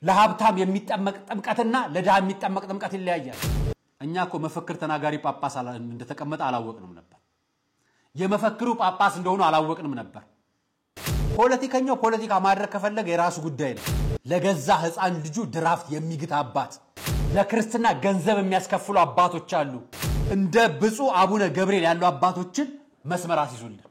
ለሀብታም የሚጠመቅ ጥምቀትና ለድሃ የሚጠመቅ ጥምቀት ይለያያል። እኛኮ መፈክር ተናጋሪ ጳጳስ እንደተቀመጠ አላወቅንም ነበር። የመፈክሩ ጳጳስ እንደሆኑ አላወቅንም ነበር። ፖለቲከኛው ፖለቲካ ማድረግ ከፈለገ የራሱ ጉዳይ ነው። ለገዛ ህፃን ልጁ ድራፍት የሚግት አባት፣ ለክርስትና ገንዘብ የሚያስከፍሉ አባቶች አሉ። እንደ ብፁዕ አቡነ ገብርኤል ያሉ አባቶችን መስመር አስይዙልን።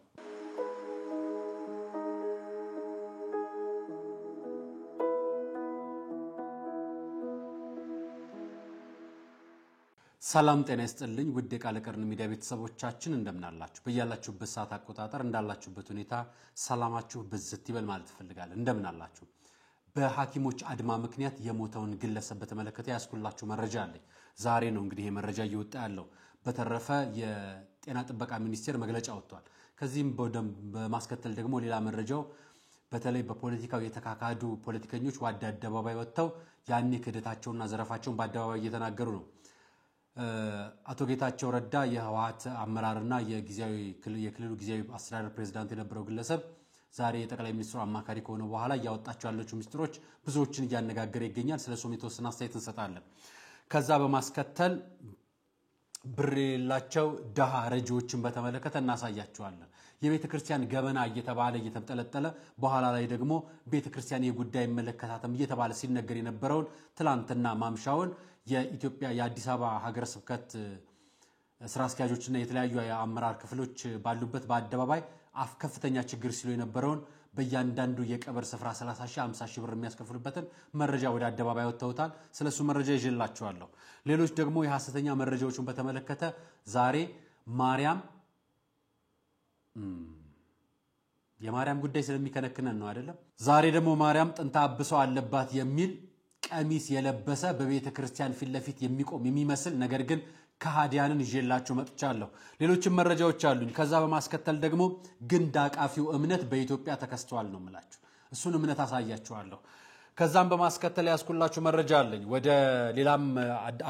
ሰላም ጤና ይስጥልኝ ውድ የቃለ ቀርን ሚዲያ ቤተሰቦቻችን እንደምን አላችሁ? በእያላችሁበት ሰዓት አቆጣጠር እንዳላችሁበት ሁኔታ ሰላማችሁ በዝት ይበል ማለት ፈልጋለሁ። እንደምን አላችሁ? በሐኪሞች አድማ ምክንያት የሞተውን ግለሰብ በተመለከተ ያስኩላችሁ መረጃ አለኝ። ዛሬ ነው እንግዲህ መረጃ እየወጣ ያለው። በተረፈ የጤና ጥበቃ ሚኒስቴር መግለጫ ወጥቷል። ከዚህም በማስከተል ደግሞ ሌላ መረጃው በተለይ በፖለቲካው የተካካዱ ፖለቲከኞች ወደ አደባባይ ወጥተው ያኔ ክህደታቸውና ዘረፋቸውን በአደባባይ እየተናገሩ ነው። አቶ ጌታቸው ረዳ የህወሓት አመራርና የክልሉ ጊዜያዊ አስተዳደር ፕሬዝዳንት የነበረው ግለሰብ ዛሬ የጠቅላይ ሚኒስትሩ አማካሪ ከሆነ በኋላ ያወጣቸው ያለችው ሚስጥሮች ብዙዎችን እያነጋገረ ይገኛል። ስለሱም የተወሰነ አስተያየት እንሰጣለን። ከዛ በማስከተል ብር የሌላቸው ደሃ ረጂዎችን በተመለከተ እናሳያቸዋለን። የቤተ ክርስቲያን ገበና እየተባለ እየተጠለጠለ በኋላ ላይ ደግሞ ቤተ ክርስቲያን የጉዳይ መለከታተም እየተባለ ሲነገር የነበረውን ትላንትና ማምሻውን የኢትዮጵያ የአዲስ አበባ ሀገረ ስብከት ስራ አስኪያጆችና የተለያዩ የአመራር ክፍሎች ባሉበት በአደባባይ ከፍተኛ ችግር ሲሉ የነበረውን በእያንዳንዱ የቀብር ስፍራ 30 ሺህ 50 ሺህ ብር የሚያስከፍሉበትን መረጃ ወደ አደባባይ ወጥተውታል። ስለሱ መረጃ ይዤላችኋለሁ። ሌሎች ደግሞ የሐሰተኛ መረጃዎችን በተመለከተ ዛሬ የማርያም ጉዳይ ስለሚከነክነን ነው አይደለም። ዛሬ ደግሞ ማርያም ጥንታ አብሶ አለባት የሚል ቀሚስ የለበሰ በቤተ ክርስቲያን ፊት ለፊት የሚቆም የሚመስል ነገር ግን ከሃዲያንን ይዤላችሁ መጥቻለሁ። ሌሎችም መረጃዎች አሉኝ። ከዛ በማስከተል ደግሞ ግንድ አቃፊው እምነት በኢትዮጵያ ተከስቷል ነው የምላችሁ። እሱን እምነት አሳያችኋለሁ። ከዛም በማስከተል ያስኩላችሁ መረጃ አለኝ። ወደ ሌላም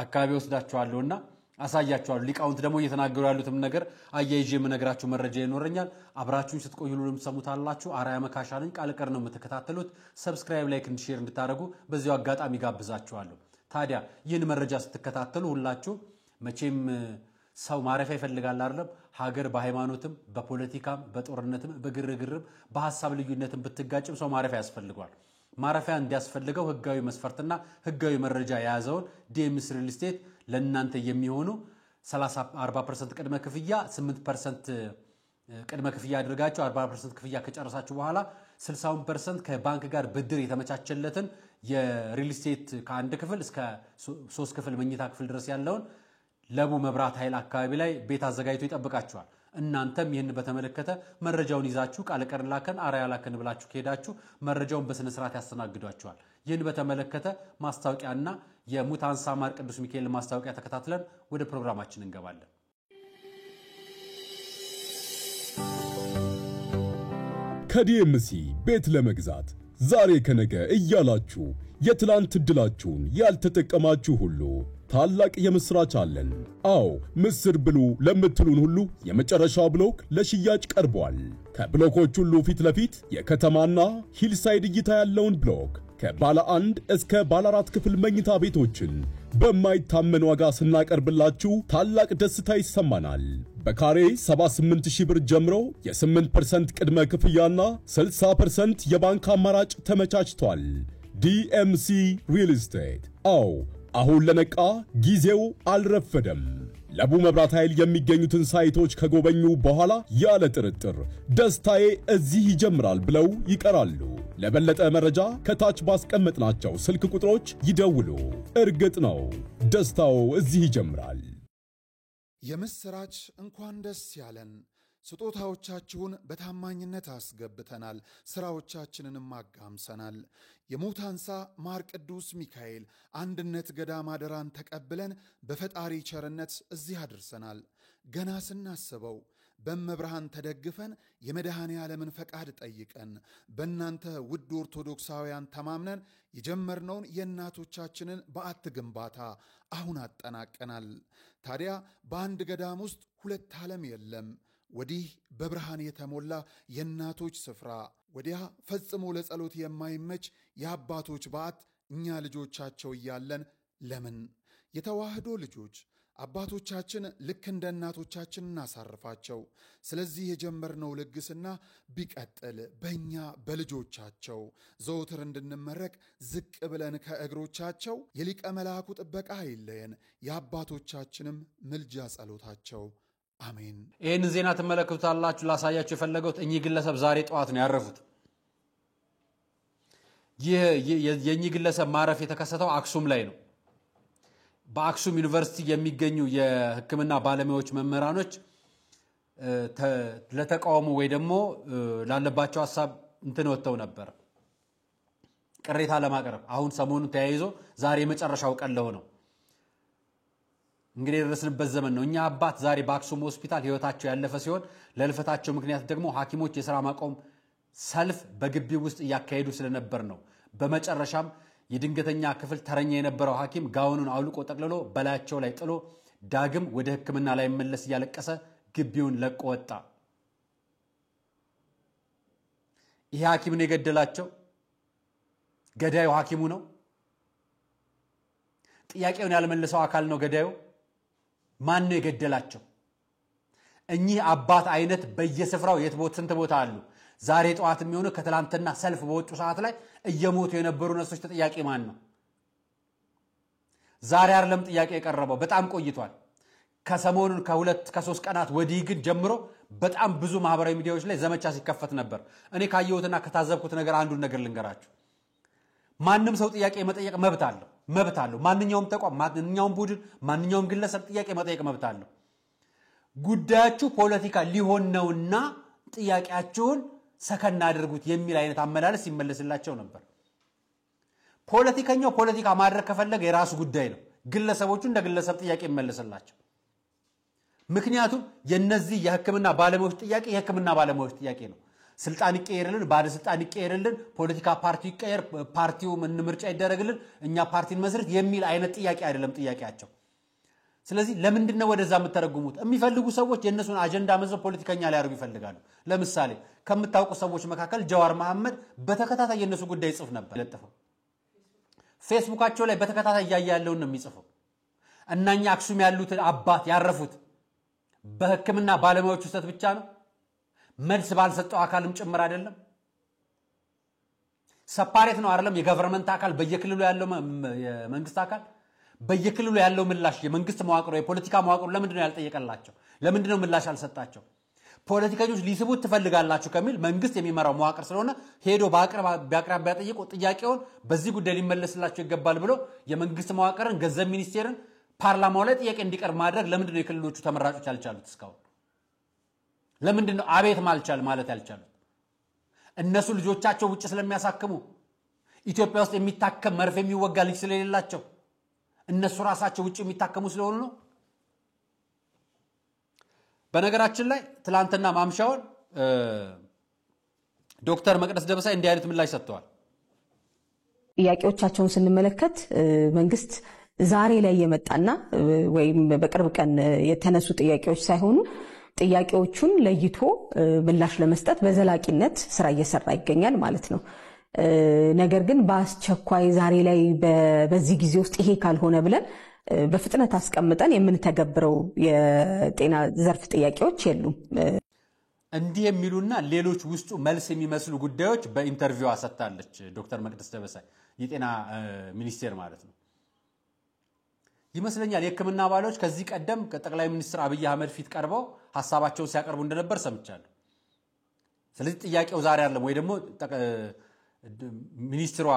አካባቢ ወስዳችኋለሁና አሳያችኋለሁ። ሊቃውንት ደግሞ እየተናገሩ ያሉትም ነገር አያይዤ የምነግራችሁ መረጃ ይኖረኛል። አብራችሁን ስትቆዩ ሁሉንም ሰሙታላችሁ። አራያ መካሻ ነኝ። ቃለ ቀር ነው የምትከታተሉት። ሰብስክራይብ፣ ላይክ፣ ሼር እንድታደርጉ በዚሁ አጋጣሚ ጋብዛችኋለሁ። ታዲያ ይህን መረጃ ስትከታተሉ ሁላችሁ መቼም ሰው ማረፊያ ይፈልጋል አይደለም? ሀገር በሃይማኖትም በፖለቲካም በጦርነትም በግርግርም በሐሳብ ልዩነትም ብትጋጭም ሰው ማረፊያ ያስፈልጋል። ማረፊያ እንዲያስፈልገው ህጋዊ መስፈርትና ህጋዊ መረጃ የያዘውን ዲኤምሲ ሪል ስቴት ለእናንተ የሚሆኑ 40% ቅድመ ክፍያ 8% ቅድመ ክፍያ አድርጋችሁ 40% ክፍያ ከጨረሳችሁ በኋላ 60% ከባንክ ጋር ብድር የተመቻቸለትን የሪል ስቴት ከአንድ ክፍል እስከ 3 ክፍል መኝታ ክፍል ድረስ ያለውን ለቡ መብራት ኃይል አካባቢ ላይ ቤት አዘጋጅቶ ይጠብቃችኋል። እናንተም ይህን በተመለከተ መረጃውን ይዛችሁ ቃለ ቀር ላከን አራያ ላከን ብላችሁ ከሄዳችሁ መረጃውን በስነ ስርዓት ያስተናግዷችኋል። ይህን በተመለከተ ማስታወቂያና የሙታንሳ ማር ቅዱስ ሚካኤል ማስታወቂያ ተከታትለን ወደ ፕሮግራማችን እንገባለን። ከዲኤምሲ ቤት ለመግዛት ዛሬ ከነገ እያላችሁ የትላንት እድላችሁን ያልተጠቀማችሁ ሁሉ ታላቅ የምስራች አለን። አዎ ምስር ብሉ ለምትሉን ሁሉ የመጨረሻው ብሎክ ለሽያጭ ቀርቧል። ከብሎኮች ሁሉ ፊት ለፊት የከተማና ሂልሳይድ እይታ ያለውን ብሎክ ከባለ 1 እስከ ባለ 4 ክፍል መኝታ ቤቶችን በማይታመን ዋጋ ስናቀርብላችሁ ታላቅ ደስታ ይሰማናል። በካሬ 78000 ብር ጀምሮ የ8% ቅድመ ክፍያና 60% የባንክ አማራጭ ተመቻችቷል። ዲኤምሲ ሪል ስቴት። አዎ አሁን ለነቃ ጊዜው አልረፈደም። ለቡ መብራት ኃይል የሚገኙትን ሳይቶች ከጎበኙ በኋላ ያለ ጥርጥር ደስታዬ እዚህ ይጀምራል ብለው ይቀራሉ። ለበለጠ መረጃ ከታች ባስቀመጥናቸው ስልክ ቁጥሮች ይደውሉ። እርግጥ ነው ደስታው እዚህ ይጀምራል። የምስራች እንኳን ደስ ያለን። ስጦታዎቻችሁን በታማኝነት አስገብተናል፣ ስራዎቻችንንም አጋምሰናል። የሙታንሳ ማር ቅዱስ ሚካኤል አንድነት ገዳም አደራን ተቀብለን በፈጣሪ ቸርነት እዚህ አድርሰናል። ገና ስናስበው በመብርሃን ተደግፈን የመድኃኔ ዓለምን ፈቃድ ጠይቀን በእናንተ ውድ ኦርቶዶክሳውያን ተማምነን የጀመርነውን የእናቶቻችንን በዓት ግንባታ አሁን አጠናቀናል። ታዲያ በአንድ ገዳም ውስጥ ሁለት ዓለም የለም። ወዲህ በብርሃን የተሞላ የእናቶች ስፍራ፣ ወዲያ ፈጽሞ ለጸሎት የማይመች የአባቶች በዓት እኛ ልጆቻቸው እያለን ለምን የተዋህዶ ልጆች አባቶቻችን ልክ እንደ እናቶቻችን እናሳርፋቸው? ስለዚህ የጀመርነው ልግስና ቢቀጥል በእኛ በልጆቻቸው ዘውትር እንድንመረቅ ዝቅ ብለን ከእግሮቻቸው የሊቀ መልአኩ ጥበቃ አይለየን፣ የአባቶቻችንም ምልጃ ጸሎታቸው አሜን። ይህን ዜና ትመለከቱታላችሁ። ላሳያችሁ የፈለገውት እኚህ ግለሰብ ዛሬ ጠዋት ነው ያረፉት። የእኚህ ግለሰብ ማረፍ የተከሰተው አክሱም ላይ ነው። በአክሱም ዩኒቨርሲቲ የሚገኙ የሕክምና ባለሙያዎች መምህራኖች ለተቃውሞ ወይ ደግሞ ላለባቸው ሐሳብ ወጥተው ነበር ቅሬታ ለማቅረብ። አሁን ሰሞኑን ተያይዞ ዛሬ የመጨረሻው ቀን ለሆነው እንግዲህ የደረስንበት ዘመን ነው። እኛ አባት ዛሬ በአክሱም ሆስፒታል ህይወታቸው ያለፈ ሲሆን ለልፈታቸው ምክንያት ደግሞ ሐኪሞች የሥራ ማቆም ሰልፍ በግቢው ውስጥ እያካሄዱ ስለነበር ነው። በመጨረሻም የድንገተኛ ክፍል ተረኛ የነበረው ሐኪም ጋውኑን አውልቆ ጠቅልሎ በላያቸው ላይ ጥሎ ዳግም ወደ ሕክምና ላይ መለስ እያለቀሰ ግቢውን ለቆ ወጣ። ይሄ ሐኪም ነው የገደላቸው? ገዳዩ ሐኪሙ ነው? ጥያቄውን ያልመለሰው አካል ነው ገዳዩ? ማን ነው የገደላቸው? እኚህ አባት አይነት በየስፍራው ስንት ቦታ አሉ። ዛሬ ጠዋት የሚሆነው ከትላንትና ሰልፍ በወጡ ሰዓት ላይ እየሞቱ የነበሩ ነፍሶች ተጠያቂ ማን ነው? ዛሬ አይደለም ጥያቄ የቀረበው፣ በጣም ቆይቷል። ከሰሞኑን ከ3 ቀናት ወዲህ ግን ጀምሮ በጣም ብዙ ማህበራዊ ሚዲያዎች ላይ ዘመቻ ሲከፈት ነበር። እኔ ካየሁትና ከታዘብኩት ነገር አንዱን ነገር ልንገራችሁ። ማንም ሰው ጥያቄ መጠየቅ መብት አለው። ማንኛውም ተቋም፣ ማንኛውም ቡድን፣ ማንኛውም ግለሰብ ጥያቄ መጠየቅ መብት አለው። ጉዳያችሁ ፖለቲካ ሊሆን ነውና ጥያቄያችሁን ሰከና አድርጉት የሚል አይነት አመላለስ ይመለስላቸው ነበር። ፖለቲከኛው ፖለቲካ ማድረግ ከፈለገ የራሱ ጉዳይ ነው። ግለሰቦቹ እንደ ግለሰብ ጥያቄ ይመለስላቸው። ምክንያቱም የነዚህ የሕክምና ባለሙያዎች ጥያቄ የሕክምና ባለሙያዎች ጥያቄ ነው። ስልጣን ይቀየርልን፣ ባለስልጣን ይቀየርልን፣ ፖለቲካ ፓርቲ ይቀየር፣ ፓርቲው ምርጫ ይደረግልን፣ እኛ ፓርቲን መስረት የሚል አይነት ጥያቄ አይደለም ጥያቄያቸው። ስለዚህ ለምንድን ነው ወደዛ የምትተረጉሙት? የሚፈልጉ ሰዎች የእነሱን አጀንዳ መዘው ፖለቲከኛ ሊያደርጉ ይፈልጋሉ። ለምሳሌ ከምታውቁ ሰዎች መካከል ጀዋር መሐመድ በተከታታይ የእነሱ ጉዳይ ይጽፍ ነበር። ለጥፈው ፌስቡካቸው ላይ በተከታታይ እያየ ያለውን ነው የሚጽፈው። እናኛ አክሱም ያሉት አባት ያረፉት በሕክምና ባለሙያዎች ውስጥ ብቻ ነው? መልስ ባልሰጠው አካልም ጭምር አይደለም? ሰፓሬት ነው አይደለም? የገቨርንመንት አካል በየክልሉ ያለው የመንግስት አካል በየክልሉ ያለው ምላሽ የመንግስት መዋቅሩ የፖለቲካ መዋቅሩ ለምንድን ነው ያልጠየቀላቸው? ለምንድን ነው ምላሽ አልሰጣቸው? ፖለቲከኞች ሊስቡት ትፈልጋላችሁ ከሚል መንግስት የሚመራው መዋቅር ስለሆነ ሄዶ በአቅራቢያ ጠይቆ ጥያቄውን በዚህ ጉዳይ ሊመለስላቸው ይገባል ብሎ የመንግስት መዋቅርን፣ ገንዘብ ሚኒስቴርን፣ ፓርላማው ላይ ጥያቄ እንዲቀርብ ማድረግ ለምንድን ነው የክልሎቹ ተመራጮች ያልቻሉት? እስካሁን ለምንድን ነው አቤት ማለት ያልቻሉት? እነሱ ልጆቻቸው ውጭ ስለሚያሳክሙ ኢትዮጵያ ውስጥ የሚታከም መርፌ የሚወጋ ልጅ ስለሌላቸው እነሱ ራሳቸው ውጭ የሚታከሙ ስለሆኑ ነው። በነገራችን ላይ ትላንትና ማምሻውን ዶክተር መቅደስ ደበሳይ እንዲህ አይነት ምላሽ ሰጥተዋል። ጥያቄዎቻቸውን ስንመለከት መንግስት ዛሬ ላይ የመጣና ወይም በቅርብ ቀን የተነሱ ጥያቄዎች ሳይሆኑ ጥያቄዎቹን ለይቶ ምላሽ ለመስጠት በዘላቂነት ስራ እየሰራ ይገኛል ማለት ነው። ነገር ግን በአስቸኳይ ዛሬ ላይ በዚህ ጊዜ ውስጥ ይሄ ካልሆነ ብለን በፍጥነት አስቀምጠን የምንተገብረው የጤና ዘርፍ ጥያቄዎች የሉም። እንዲህ የሚሉና ሌሎች ውስጡ መልስ የሚመስሉ ጉዳዮች በኢንተርቪው አሰጣለች ዶክተር መቅደስ ደበሳይ የጤና ሚኒስቴር ማለት ነው ይመስለኛል። የሕክምና ባለሙያዎች ከዚህ ቀደም ከጠቅላይ ሚኒስትር አብይ አህመድ ፊት ቀርበው ሐሳባቸውን ሲያቀርቡ እንደነበር ሰምቻለሁ። ስለዚህ ጥያቄው ዛሬ አይደለም ወይ ደግሞ ሚኒስትሯ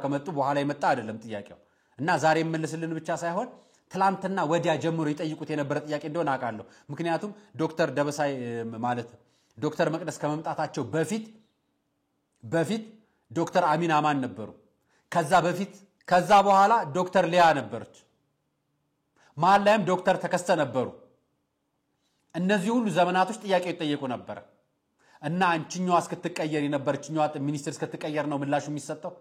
ከመጡ በኋላ የመጣ አይደለም ጥያቄው እና ዛሬ መልስልን ብቻ ሳይሆን ትላንትና ወዲያ ጀምሮ ይጠይቁት የነበረ ጥያቄ እንደሆነ አውቃለሁ። ምክንያቱም ዶክተር ደበሳይ ማለት ዶክተር መቅደስ ከመምጣታቸው በፊት ዶክተር አሚን አማን ነበሩ። ከዛ በኋላ ዶክተር ሊያ ነበረች። መሀል ላይም ዶክተር ተከስተ ነበሩ። እነዚህ ሁሉ ዘመናቶች ጥያቄ ይጠየቁ ነበር እና አንቺኛዋ እስክትቀየር የነበረችኛዋ ሚኒስትር እስክትቀየር ነው ምላሹ የሚሰጠው።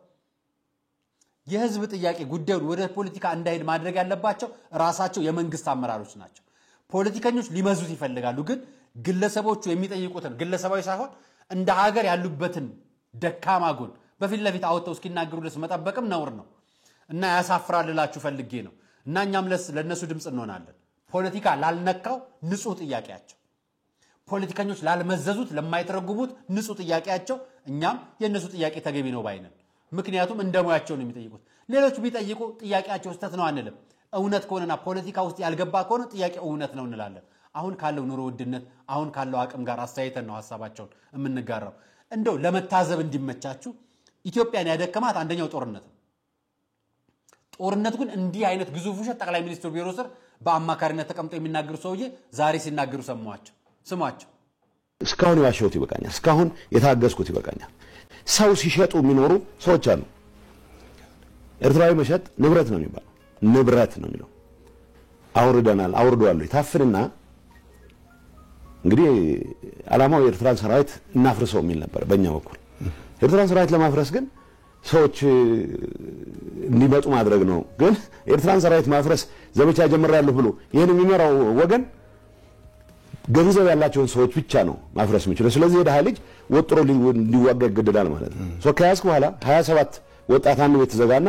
የህዝብ ጥያቄ ጉዳዩን ወደ ፖለቲካ እንዳይሄድ ማድረግ ያለባቸው ራሳቸው የመንግስት አመራሮች ናቸው። ፖለቲከኞች ሊመዙት ይፈልጋሉ፣ ግን ግለሰቦቹ የሚጠይቁትን ግለሰባዊ ሳይሆን እንደ ሀገር ያሉበትን ደካማ ጎን በፊት ለፊት አውጥተው እስኪናገሩ ድረስ መጠበቅም ነውር ነው እና ያሳፍራል እላችሁ ፈልጌ ነው እና እኛም ለነሱ ድምጽ እንሆናለን ፖለቲካ ላልነካው ንጹህ ጥያቄያቸው ፖለቲከኞች ላልመዘዙት ለማይተረጉሙት ንጹህ ጥያቄያቸው እኛም የነሱ ጥያቄ ተገቢ ነው ባይነን ምክንያቱም እንደሞያቸው ነው የሚጠይቁት ሌሎች ቢጠይቁ ጥያቄያቸው ስተት ነው አንልም እውነት ከሆነና ፖለቲካ ውስጥ ያልገባ ከሆነ ጥያቄው እውነት ነው እንላለን አሁን ካለው ኑሮ ውድነት አሁን ካለው አቅም ጋር አስተያየተን ነው ሐሳባቸውን የምንጋራው እንደው ለመታዘብ እንዲመቻችሁ ኢትዮጵያን ያደከማት አንደኛው ጦርነት ግን እንዲህ አይነት ግዙፍ ውሸት ጠቅላይ ሚኒስትሩ ቢሮ ስር በአማካሪነት ተቀምጠው የሚናገሩ ሰውዬ ዛሬ ሲናገሩ ስሟቸው እስካሁን ያሸውት ይበቃኛል እስካሁን የታገስኩት ይበቃኛል ሰው ሲሸጡ የሚኖሩ ሰዎች አሉ ኤርትራዊ መሸጥ ንብረት ነው የሚባለው ንብረት ነው የሚለው አውርደዋል ይታፍንና እንግዲህ ዓላማው የኤርትራን ሰራዊት እናፍርሰው የሚል ነበር በእኛ በኩል ኤርትራን ሰራዊት ለማፍረስ ግን ሰዎች እንዲመጡ ማድረግ ነው ግን ኤርትራን ሰራዊት ማፍረስ ዘመቻ ጀምራለሁ ብሎ ይሄን የሚመራው ወገን ገንዘብ ያላቸውን ሰዎች ብቻ ነው ማፍረስ የሚችለው ስለዚህ የደሃ ልጅ ወጥሮ ሊዋጋ ይገደዳል ማለት ነው ከያዝኩ በኋላ 27 ወጣት አንድ ቤት ተዘጋና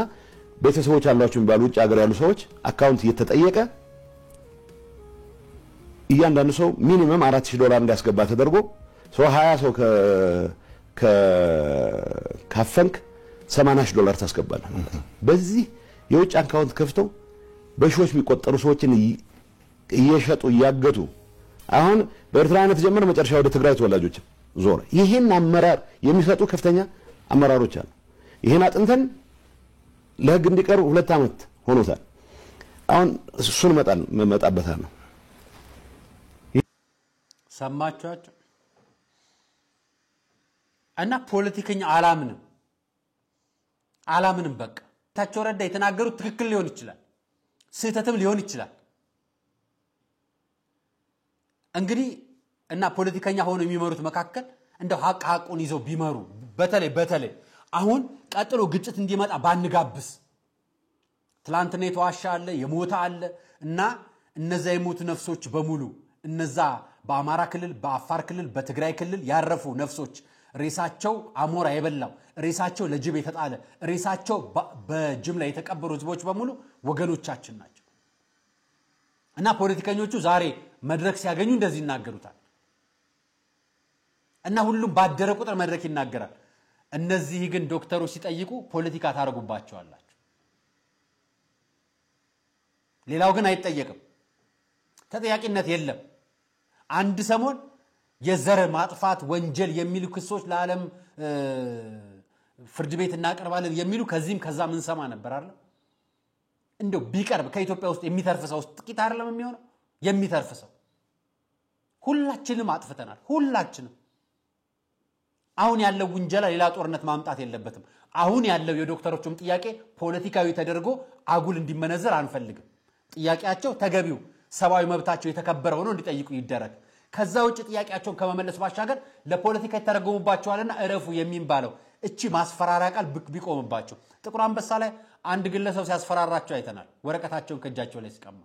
ቤተሰቦች አሏቸው የሚባሉ ውጭ ሀገር ያሉ ሰዎች አካውንት እየተጠየቀ እያንዳንዱ ሰው ሚኒመም $4000 እንዲያስገባ ተደርጎ ሰው 20 ሰው ካፈንክ $80 ታስገባለህ በዚህ የውጭ አካውንት ከፍተው በሺዎች የሚቆጠሩ ሰዎችን እየሸጡ ያገቱ አሁን በኤርትራነት ጀመረ መጨረሻ ወደ ትግራይ ተወላጆች ዞር ይሄን አመራር የሚሰጡ ከፍተኛ አመራሮች አሉ ይሄን አጥንተን ለህግ እንዲቀርቡ 2 አመት ሆኖታል አሁን እሱን መጣበታል ነው ሰማቻችሁ እና ፖለቲከኛ አላምንም በቃ ታቸው ረዳ የተናገሩት ትክክል ሊሆን ይችላል ስህተትም ሊሆን ይችላል እንግዲህ እና ፖለቲከኛ ሆኖ የሚመሩት መካከል እንደው ሐቁን ይዘው ቢመሩ በተለይ አሁን ቀጥሎ ግጭት እንዲመጣ ባንጋብስ ትላንትና የተዋሻ አለ የሞታ አለ እና እነዛ የሞቱ ነፍሶች በሙሉ እነዛ በአማራ ክልል በአፋር ክልል በትግራይ ክልል ያረፉ ነፍሶች ሬሳቸው አሞራ የበላው ሬሳቸው ለጅብ የተጣለ ሬሳቸው በጅምላ የተቀበሩ ህዝቦች በሙሉ ወገኖቻችን ናቸው እና ፖለቲከኞቹ ዛሬ መድረክ ሲያገኙ እንደዚህ ይናገሩታል እና ሁሉም ባደረ ቁጥር መድረክ ይናገራል እነዚህ ግን ዶክተሮች ሲጠይቁ ፖለቲካ ታረጉባቸዋላችሁ ሌላው ግን አይጠየቅም ተጠያቂነት የለም አንድ ሰሞን የዘር ማጥፋት ወንጀል የሚሉ ክሶች ለዓለም ፍርድ ቤት እናቀርባለን የሚሉ ከዛ ምን ሰማ ነበር አይደል እንደው ቢቀርብ ከኢትዮጵያ ውስጥ የሚተርፍሰው ጥቂት አይደለም የሚሆነው የሚተርፍሰው ሁላችንም አጥፍተናል ሁላችንም አሁን ያለው ወንጀላ ሌላ ጦርነት ማምጣት የለበትም አሁን ያለው የዶክተሮቹም ጥያቄ ፖለቲካዊ ተደርጎ አጉል እንዲመነዘር አንፈልግም ጥያቄያቸው ተገቢው ሰባዊ መብታቸው የተከበረው ነው እንዲጠይቁ ይደረግ ከዛ ውጭ ጥያቄያቸውን ከመመለስ ባሻገር ለፖለቲካ ተረጉሙባቸዋልና እረፉ የሚባለው እቺ ማስፈራሪያ ቃል ቢቆምባቸው ጥቁር አንበሳ ላይ አንድ ግለሰብ ሲያስፈራራቸው አይተናል ወረቀታቸውን ከጃቸው ላይ ሲቀማ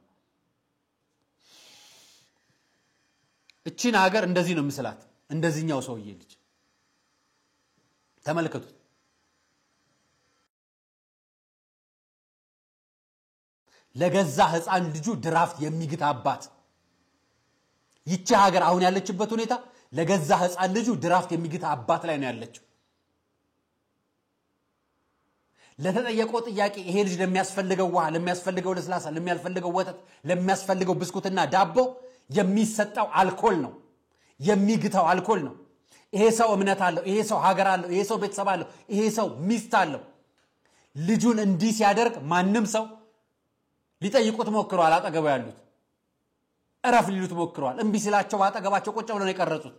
እቺን ሀገር እንደዚህ ነው ምስላት እንደዚህኛው ሰውዬ ልጅ ተመልከቱ ለገዛ ህፃን ልጁ ድራፍት የሚግት አባት ይቺ ሀገር አሁን ያለችበት ሁኔታ ለገዛ ህፃን ልጁ ድራፍት የሚግት አባት ላይ ነው ያለችው ለተጠየቀው ጥያቄ ይሄ ልጅ ለሚያስፈልገው ውሃ ለሚያስፈልገው ለስላሳ ለሚያስፈልገው ወተት ለሚያስፈልገው ብስኩትና ዳቦ የሚሰጣው አልኮል ነው የሚግታው አልኮል ነው ይሄ ሰው እምነት አለው ይሄ ሰው ሀገር አለው ይሄ ሰው ቤተሰብ አለው ይሄ ሰው ሚስት አለው ልጁን እንዲህ ሲያደርግ ማንንም ሰው ሊጠይቁት ሞክረዋል አጠገቡ ያሉት እረፍ ሊሉት ሞክረዋል እንቢ ሲላቸው ባጠገባቸው ቁጭ ብለው ነው የቀረጹት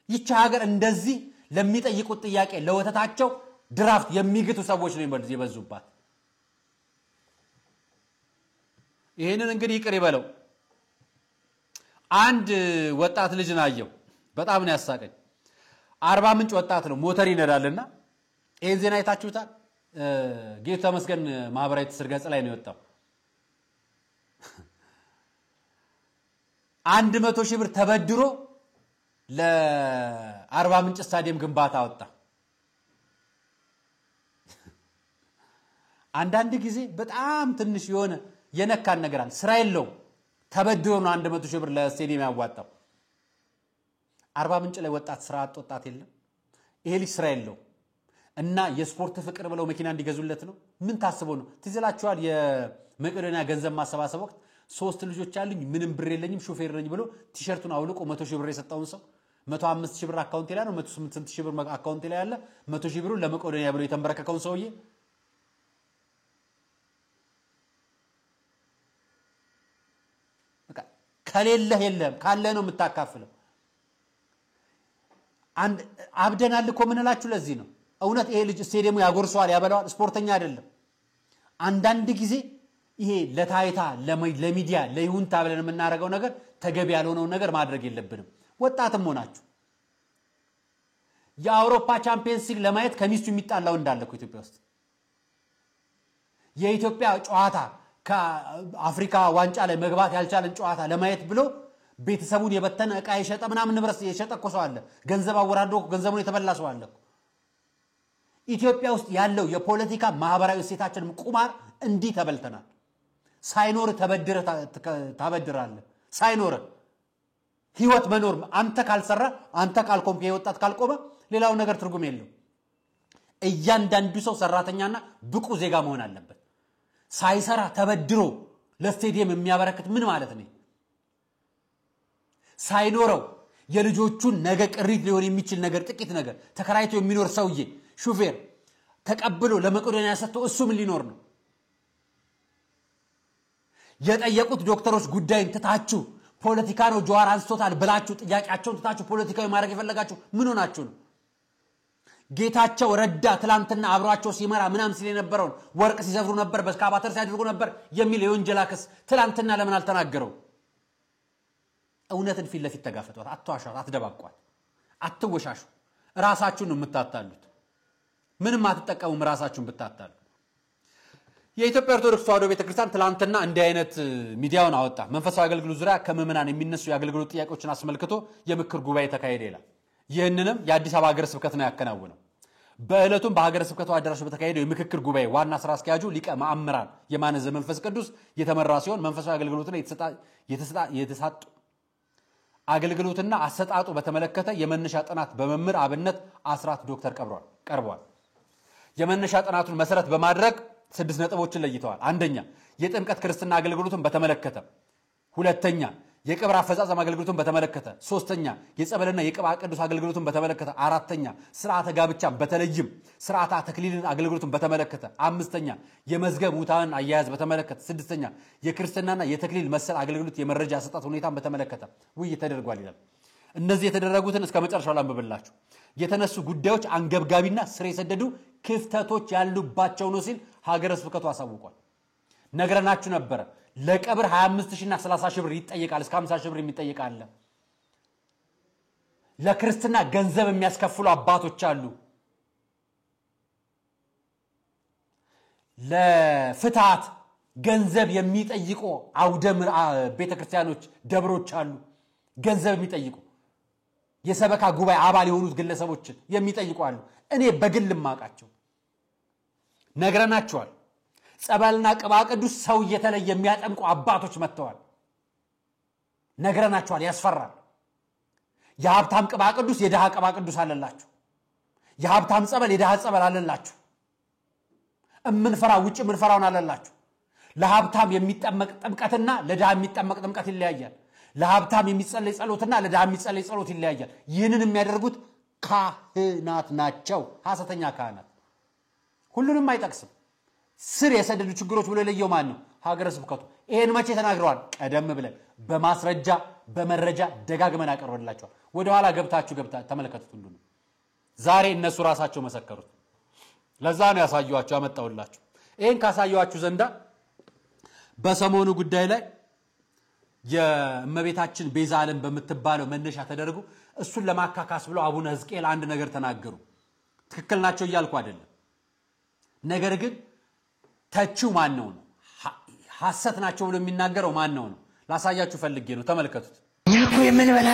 ይቺ ሀገር እንደዚህ ለሚጠይቁት ጥያቄ ለወተታቸው ድራፍት የሚግቱ ሰዎች ነው የበዙባት ይሄንን እንግዲህ ይቅር ይበለው አንድ ወጣት ልጅ ናየው በጣም ነው ያሳቀኝ 40 ምንጭ ወጣት ነው ሞተር ይነዳልና ይሄን ዜና አይታችሁታል ጌታ ተመስገን ማህበራዊ ትስስር ገጽ ላይ ነው የወጣው 100,000 ብር ተበድሮ ለ40 ምንጭ ስታዲየም ግንባታ ወጣ አንዳንድ ጊዜ በጣም ትንሽ የሆነ የነካን ነገር አለ ስራ የለው ተበድሮ ነው 100 ሺህ ብር ለስቴዲየም ያዋጣው 40 ምንጭ ላይ ወጣት ስራ አጥወጣት የለም ይሄ ልጅ ስራ የለው እና የስፖርት ፍቅር ብለው መኪና እንዲገዙለት ነው ምን ታስቦ ነው ትዝላችኋል የመቄዶንያ ገንዘብ ማሰባሰብ ወቅት 3 ልጆች አሉኝ ምንም ብር የለኝም ሾፌር ነኝ ብሎ ቲሸርቱን አውልቆ 100 ሺህ ብር የሰጠውን ሰው 105 ሺህ ብር አካውንት ላይ ነው 108 ሺህ ብር አካውንት ላይ ያለ 100 ሺህ ብር ለመቄዶንያ ብሎ የተንበረከከውን ሰውዬ በቃ ከሌለ የለም ካለ ነው የምታካፍለው አንድ አብደናል እኮ ምንላችሁ ለዚህ ነው እውነት ይሄ ልጅ ስቴዲየሙ ያጎርሰዋል ያበላዋል ስፖርተኛ አይደለም አንዳንድ ጊዜ ይሄ ለታይታ ለሚዲያ ለይሁንታ ብለን የምናረጋው ነገር ተገቢ ያልሆነው ነገር ማድረግ የለብንም ወጣትም ሆናችሁ የአውሮፓ ቻምፒየንስ ሊግ ለማየት ከሚስቱ የሚጣላው እንዳለኩ ኢትዮጵያ ውስጥ የኢትዮጵያ ጨዋታ ከአፍሪካ ዋንጫ ላይ መግባት ያልቻለን ጨዋታ ለማየት ብሎ ቤተሰቡን የበተነ ዕቃ የሸጠ ምናምን ንብረት የሸጠ ሰው አለ ገንዘብ አወራዶ ገንዘቡን የተበላ ሰው አለ ኢትዮጵያ ውስጥ ያለው የፖለቲካ ማህበራዊ ሴታችንም ቁማር እንዲህ ተበልተናል ሳይኖር ተበድራለ ሳይኖር ህይወት መኖር አንተ ካልሰራ አንተ ካልቆምክ የወጣት ካልቆመ ሌላው ነገር ትርጉም የለው እያንዳንዱ ሰው ሰራተኛና ብቁ ዜጋ መሆን አለበት ሳይሰራ ተበድሮ ለስቴዲየም የሚያበረክት ምን ማለት ነው ሳይኖረው የልጆቹን ነገ ቅሪት ሊሆን የሚችል ነገር ጥቂት ነገር ተከራይቶ የሚኖር ሰውዬ ሹፌር ተቀብሎ ለመቄዶንያ ሰጥቶ እሱ ምን ሊኖር ነው የጠየቁት ዶክተሮች ጉዳይን ተታችሁ ፖለቲካ ነው ጀዋር አንስቶታል ብላችሁ ጥያቄያቸውን ተታችሁ ፖለቲካዊ ማድረግ ይፈልጋችሁ ምን ሆናችሁ ነው ጌታቸው ረዳ ትላንትና አብሯቸው ሲመራ ምናም ሲል የነበረው ወርቅ ሲዘፍሩ ነበር በስካባተር ሲያደርጉ ነበር የሚል የወንጀላክስ ትላንትና ለምን አልተናገረው እውነትን ፊት ለፊት ተጋፈጧት አትዋሻት አትደባቋት አትወሻሹ ራሳችሁን የምታታሉት ምንም አትጠቀሙም ራሳችሁን ብታታሉ የኢትዮጵያ ኦርቶዶክስ ተዋሕዶ ቤተክርስቲያን ትላንትና እንዲህ አይነት ሚዲያውን አወጣ መንፈሳዊ አገልግሎት ዙሪያ ከመመናን የሚነሱ የአገልግሎት ጥያቄዎችን አስመልክቶ የምክር ጉባኤ ተካሄደ ይላል ይህንንም የአዲስ አበባ ሀገረ ስብከት ነው ያከናወነው በእለቱም በሀገረ ስብከቱ አዳራሽ በተካሄደው የምክክር ጉባኤ ዋና ስራ አስኪያጁ ሊቀ ማእምራን የማነ ዘመንፈስ ቅዱስ የተመራ ሲሆን መንፈሳዊ አገልግሎትና የተሰጣጡ አገልግሎትና አሰጣጡ በተመለከተ የመነሻ ጥናት በመምህር አብነት አስራት ዶክተር ቀርቧል የመነሻ ጥናቱን መሰረት በማድረግ 6 ነጥቦችን ለይተዋል አንደኛ የጥምቀት ክርስትና አገልግሎቱን በተመለከተ ሁለተኛ የቅብር አፈጻጸም አገልግሎቱን በተመለከተ ሶስተኛ የጸበልና የቅባ ቅዱስ አገልግሎቱን በተመለከተ አራተኛ ስርዓተ ጋብቻን በተለይም ስርዓተ ተክሊልን አገልግሎቱን በተመለከተ አምስተኛ የመዝገብ ሙታን አያያዝ በተመለከተ ስድስተኛ የክርስትናና የተክሊል መሰል አገልግሎት የመረጃ አሰጣጥ ሁኔታን በተመለከተ ውይይት ተደርጓል ይላል እነዚህ የተደረጉትን እስከ መጨረሻው ላንብብላችሁ የተነሱ ጉዳዮች አንገብጋቢና ስር የሰደዱ ክፍተቶች ያሉባቸው ነው ሲል ሀገረ ስብከቱ አሳውቋል ነገረናችሁ ነበር ለቀብር 25,000 እና 30,000 ብር ይጠየቃል እስከ 50,000 ብር የሚጠየቃል ለክርስትና ገንዘብ የሚያስከፍሉ አባቶች አሉ ለፍታት ገንዘብ የሚጠይቁ አውደምር ቤተክርስቲያኖች ደብሮች አሉ ገንዘብ የሚጠይቁ የሰበካ ጉባኤ አባል የሆኑት ግለሰቦች የሚጠይቁ አሉ እኔ በግል ማቃቸው ነገረናችኋል ጸበልና ቅባ ቅዱስ ሰው እየተለየ የሚያጠምቁ አባቶች መጥተዋል ነገረናችኋል ያስፈራል የሀብታም ቅባ ቅዱስ የደሃ ቅባ ቅዱስ አለላችሁ የሀብታም ጸበል የደሃ ጸበል አለላችሁ እምንፈራ ውጭ ምንፈራውን አለላችሁ ለሀብታም የሚጠመቅ ጥምቀትና ለደሃ የሚጠመቅ ጥምቀት ይለያያል ለሀብታም የሚጸለይ ጸሎትና ለደሃ የሚጸለይ ጸሎት ይለያያል ይህንን የሚያደርጉት ካህናት ናቸው ሐሰተኛ ካህናት ሁሉንም አይጠቅስም ስር የሰደዱ ችግሮች ብሎ ለየው ማን ነው ሀገረ ስብከቱ ይሄን መቼ ተናግረዋል ቀደም ብለን በማስረጃ በመረጃ ደጋግመን አቀርበላችኋል ወደ ኋላ ገብታችሁ ተመለከቱት ሁሉ ዛሬ እነሱ ራሳቸው መሰከሩት ለዛ ነው ያሳዩዋችሁ ያመጣውላችሁ ይሄን ካሳዩዋችሁ ዘንዳ በሰሞኑ ጉዳይ ላይ የእመቤታችን ቤዛ ዓለም በመትባለው መነሻ ተደርጎ እሱን ለማካካስ ብሎ አቡነ ሕዝቅኤል አንድ ነገር ተናገሩ ትክክል ናቸው ይያልኩ አይደለም ነገር ግን ተቹ ማን ነው ሐሰት ናቸው ብሎ የሚናገረው ማን ነው ላሳያችሁ ፈልጌ ነው ተመልከቱት እኛኮ የምንበላ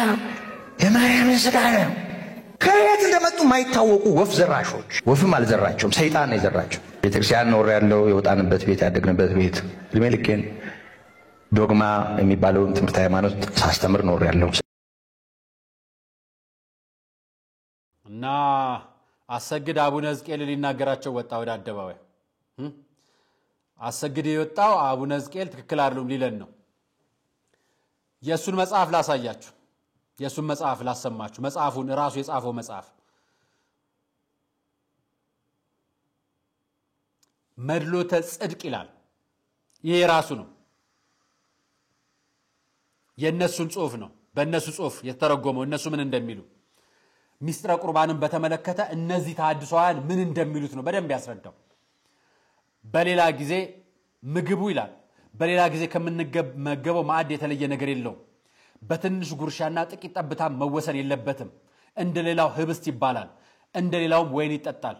የማርያም ስጋ ነው ከየት እንደመጡ ማይታወቁ ወፍ ዘራሾች ወፍም አልዘራቸውም ሰይጣን ነው የዘራቸው ቤተክርስቲያን ኖር ያለው የወጣንበት ቤት ያደግንበት ቤት እድሜ ልኬን ዶግማ የሚባለውን ትምህርት ሃይማኖት ሳስተምር ኖር ያለው እና አሰግድ አቡነ ሕዝቅኤል ሊናገራቸው ወጣ ወደ አደባባይ። አሰግድ የወጣው አቡነ ሕዝቅኤል ትክክል አይደሉም ሊለን ነው። የሱን መጽሐፍ ላሳያችሁ፣ የሱን መጽሐፍ ላሰማችሁ። መጽሐፉን ራሱ የጻፈው መጽሐፍ መድሎተ ጽድቅ ይላል። ይሄ ራሱ ነው፣ የነሱን ጽሑፍ ነው። በእነሱ ጽሑፍ የተተረጎመው እነሱ ምን እንደሚሉ ሚስጥረ ቁርባንን በተመለከተ እነዚህ ተሐድሶአውያን ምን እንደሚሉት ነው በደንብ ያስረዳው። በሌላ ጊዜ ምግቡ ይላል በሌላ ጊዜ ከምንመገበው ማዕድ የተለየ ነገር የለውም። በትንሽ ጉርሻና ጥቂት ጠብታ መወሰን የለበትም። እንደሌላው ህብስት ይባላል፣ እንደሌላውም ወይን ይጠጣል።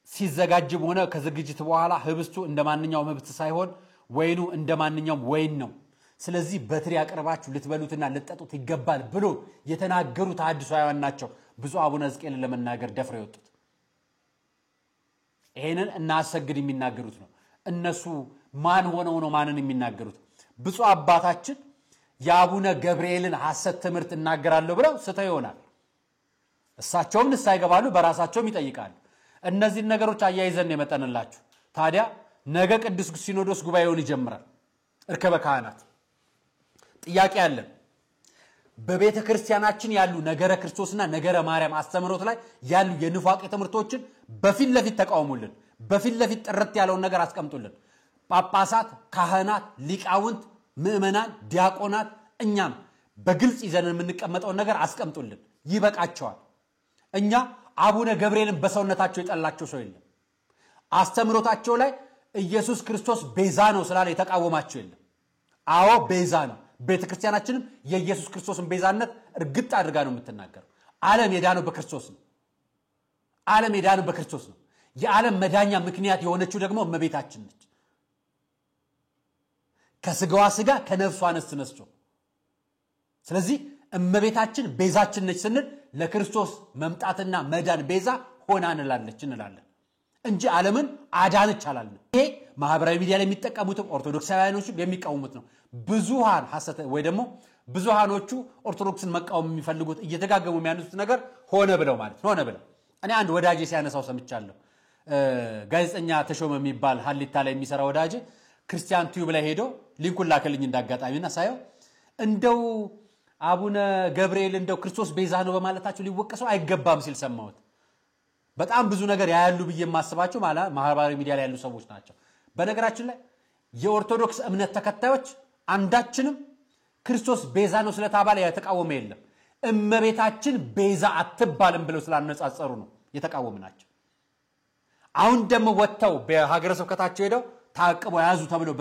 ሲዘጋጅም ሆነ ከዝግጅት በኋላ ህብስቱ እንደማንኛውም ህብስት ሳይሆን ወይኑ እንደማንኛውም ወይን ነው። ስለዚህ በትሪ ያቀርባችሁ ልትበሉትና ልትጠጡት ይገባል ብሎ የተናገሩ ተሐድሶአውያን ናቸው ብፁዕ አቡነ ሕዝቅኤል ለመናገር ደፍረው የወጡት። ይሄንን እናሰግድ የሚናገሩት ነው። እነሱ ማን ሆነው ነው ማንን የሚናገሩት? ብፁዕ አባታችን የአቡነ ገብርኤልን ሐሰት ትምህርት እናገራለሁ ብለው ስተው ይሆናል። እሳቸውም ንስሐ ይገባሉ፣ በራሳቸውም ይጠይቃሉ። እነዚህን ነገሮች አያይዘን የመጠንላችሁ። ታዲያ ነገ ቅዱስ ሲኖዶስ ጉባኤውን ይጀምራል። እርከበ ካህናት ጥያቄ አለን። በቤተ ክርስቲያናችን ያሉ ነገረ ክርስቶስና ነገረ ማርያም አስተምሮት ላይ ያሉ የንፋቄ ትምህርቶችን በፊት ለፊት ተቃውሙልን። በፊት ለፊት ጥርት ያለውን ነገር አስቀምጡልን። ጳጳሳት፣ ካህናት፣ ሊቃውንት፣ ምእመናን፣ ዲያቆናት እኛም በግልጽ ይዘን የምንቀመጠውን ነገር አስቀምጡልን። ይበቃቸዋል። እኛ አቡነ ገብርኤልን በሰውነታቸው የጠላቸው ሰው የለም። አስተምሮታቸው ላይ ኢየሱስ ክርስቶስ ቤዛ ነው ስላለ የተቃወማቸው የለም። አዎ ቤዛ ነው። ቤተ ክርስቲያናችንም የኢየሱስ ክርስቶስን ቤዛነት እርግጥ አድርጋ ነው የምትናገረው። ዓለም የዳነው በክርስቶስ ነው። ዓለም የዳነው በክርስቶስ ነው። የዓለም መዳኛ ምክንያት የሆነችው ደግሞ እመቤታችን ነች። ከስጋዋ ስጋ ከነፍሷ ነፍስ ነስቶ። ስለዚህ እመቤታችን ቤዛችን ነች ስንል ለክርስቶስ መምጣትና መዳን ቤዛ ሆና እንላለን እንጂ ዓለምን አዳነች አላልንም። ይሄ ማህበራዊ ሚዲያ ላይ የሚጠቀሙትም ኦርቶዶክሳውያኖች የሚቃወሙት ነው። ብዙሃን ሐሰተ ወይ ደግሞ ብዙሃኖቹ ኦርቶዶክስን መቃወም የሚፈልጉት እየተጋገሙ የሚያነሱት ነገር ሆነ ብለው ማለት ነው። ሆነ ብለው እኔ አንድ ወዳጄ ሲያነሳው ሰምቻለሁ። ጋዜጠኛ ተሾመ የሚባል ሐሊታ ላይ የሚሰራ ወዳጄ ክርስቲያን ቲዩብ ላይ ሄዶ ሊንኩን ላከልኝ እንዳጋጣሚና ሳየው እንደው አቡነ ገብርኤል እንደው ክርስቶስ ቤዛ ነው በማለታቸው ሊወቀሰው አይገባም ሲል ሰማሁት። በጣም ብዙ ነገር ያያሉ ብዬ የማስባቸው ማህበራዊ ሚዲያ ላይ ያሉ ሰዎች ናቸው። በነገራችን ላይ የኦርቶዶክስ እምነት ተከታዮች አንዳችንም ክርስቶስ ቤዛ ነው ስለተባለ የተቃወመ የለም። እመቤታችን ቤዛ አትባልም ብለው ስላነጻጸሩ ነው የተቃወምናቸው። አሁን ደግሞ ወጥተው በሀገረ ስብከታቸው ሄደው ታቅቦ ያዙ ተብለው